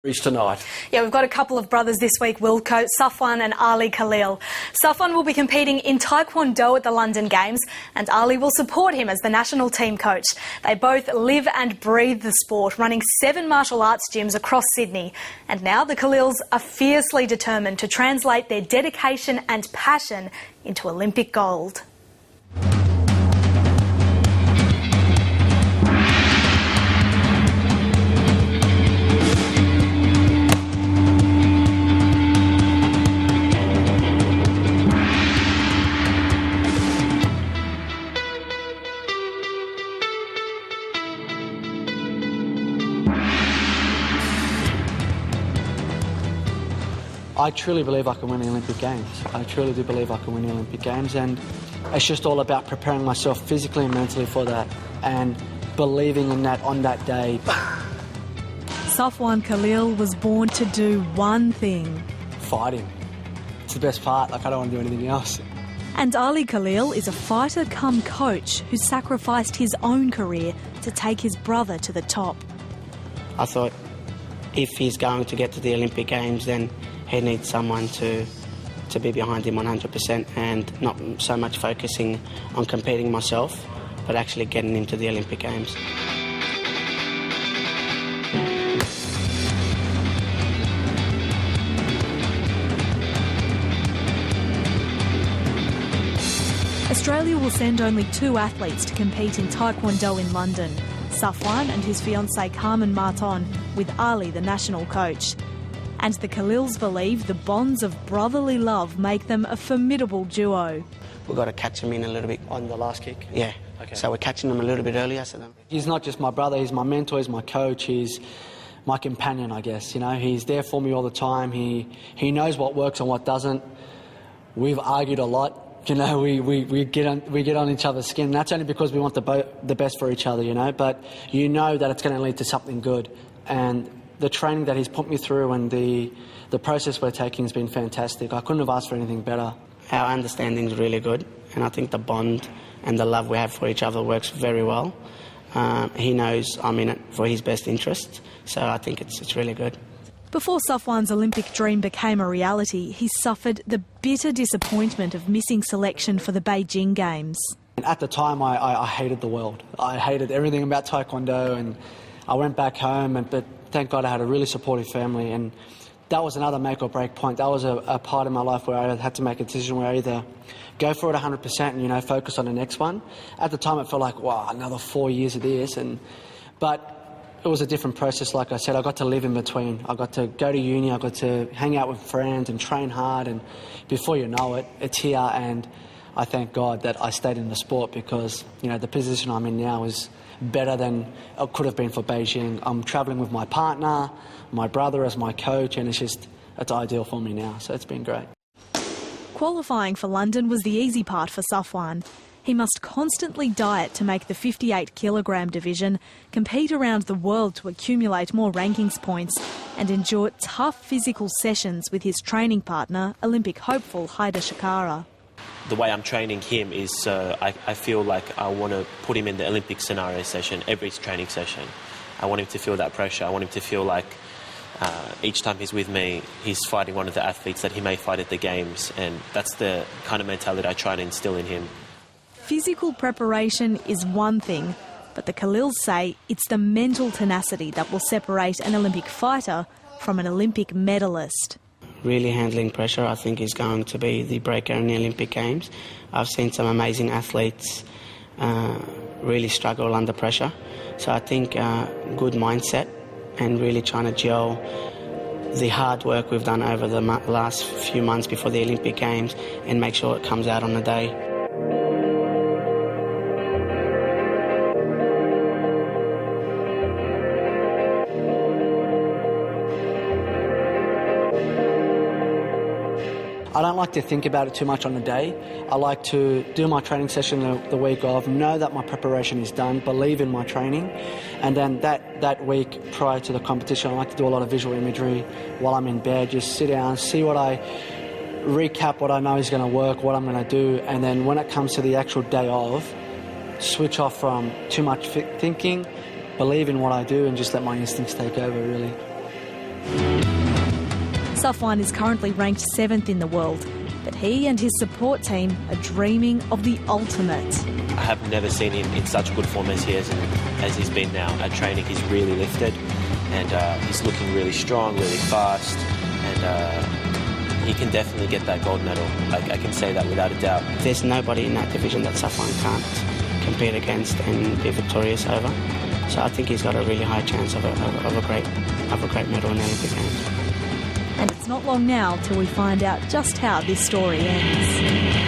Tonight. Yeah, we've got a couple of brothers this week, Wilco, Safwan and Ali Khalil. Safwan will be competing in Taekwondo at the London Games, and Ali will support him as the national team coach. They both live and breathe the sport, running 7 martial arts gyms across Sydney. And now the Khalils are fiercely determined to translate their dedication and passion into Olympic gold. I truly believe I can win the Olympic Games. I truly do believe I can win the Olympic Games, and it's just all about preparing myself physically and mentally for that and believing in that on that day. Safwan Khalil was born to do one thing. Fighting. It's the best part. Like, I don't want to do anything else. And Ali Khalil is a fighter come coach who sacrificed his own career to take his brother to the top. I thought if he's going to get to the Olympic Games, then he needs someone to be behind him 100% and not so much focusing on competing myself, but actually getting him to the Olympic Games. Australia will send only 2 athletes to compete in Taekwondo in London. Safwan and his fiancée Carmen Marton, with Ali the national coach. And the Khalils believe the bonds of brotherly love make them a formidable duo. We've got to catch him in a little bit. On the last kick? Yeah. Okay. So we're catching him a little bit earlier. He's not just my brother, he's my mentor, he's my coach, he's my companion, I guess. You know, he's there for me all the time. He knows what works and what doesn't. We've argued a lot. You know, we get on each other's skin. And that's only because we want the best for each other, you know. But you know that it's going to lead to something good. And the training that he's put me through and the process we're taking has been fantastic. I couldn't have asked for anything better. Our understanding is really good, and I think the bond and the love we have for each other works very well. He knows I'm in it for his best interest, so I think it's really good. Before Safwan's Olympic dream became a reality, he suffered the bitter disappointment of missing selection for the Beijing Games. At the time, I hated the world. I hated everything about Taekwondo, and I went back home, but thank God I had a really supportive family, and that was another make or break point. That was a part of my life where I had to make a decision where I either go for it 100% and, you know, focus on the next one. At the time, it felt like, wow, another 4 years of this, but it was a different process. Like I said, I got to live in between. I got to go to uni, I got to hang out with friends and train hard, and before you know it, it's here. And I thank God that I stayed in the sport because, you know, the position I'm in now is better than it could have been for Beijing. I'm travelling with my partner, my brother as my coach, and it's ideal for me now, so it's been great. Qualifying for London was the easy part for Safwan. He must constantly diet to make the 58-kilogram division, compete around the world to accumulate more rankings points, and endure tough physical sessions with his training partner, Olympic hopeful Haida Shakara. The way I'm training him is I feel like I want to put him in the Olympic scenario session, every training session. I want him to feel that pressure. I want him to feel like each time he's with me, he's fighting one of the athletes that he may fight at the Games, and that's the kind of mentality I try to instill in him. Physical preparation is one thing, but the Khalils say it's the mental tenacity that will separate an Olympic fighter from an Olympic medalist. Really handling pressure, I think, is going to be the breaker in the Olympic Games. I've seen some amazing athletes really struggle under pressure. So I think good mindset and really trying to gel the hard work we've done over the last few months before the Olympic Games and make sure it comes out on the day. I don't like to think about it too much on the day. I like to do my training session the week of, know that my preparation is done, believe in my training, and then that week prior to the competition, I like to do a lot of visual imagery while I'm in bed, just sit down, see recap what I know is going to work, what I'm going to do, and then when it comes to the actual day of, switch off from too much thinking, believe in what I do, and just let my instincts take over, really. Safwan is currently ranked 7th in the world, but he and his support team are dreaming of the ultimate. I have never seen him in such good form as he is and as he's been now. At training, he's really lifted, and he's looking really strong, really fast, and he can definitely get that gold medal. I can say that without a doubt. There's nobody in that division that Safwan can't compete against and be victorious over. So I think he's got a really high chance of a great medal in the Olympic Games. And it's not long now till we find out just how this story ends.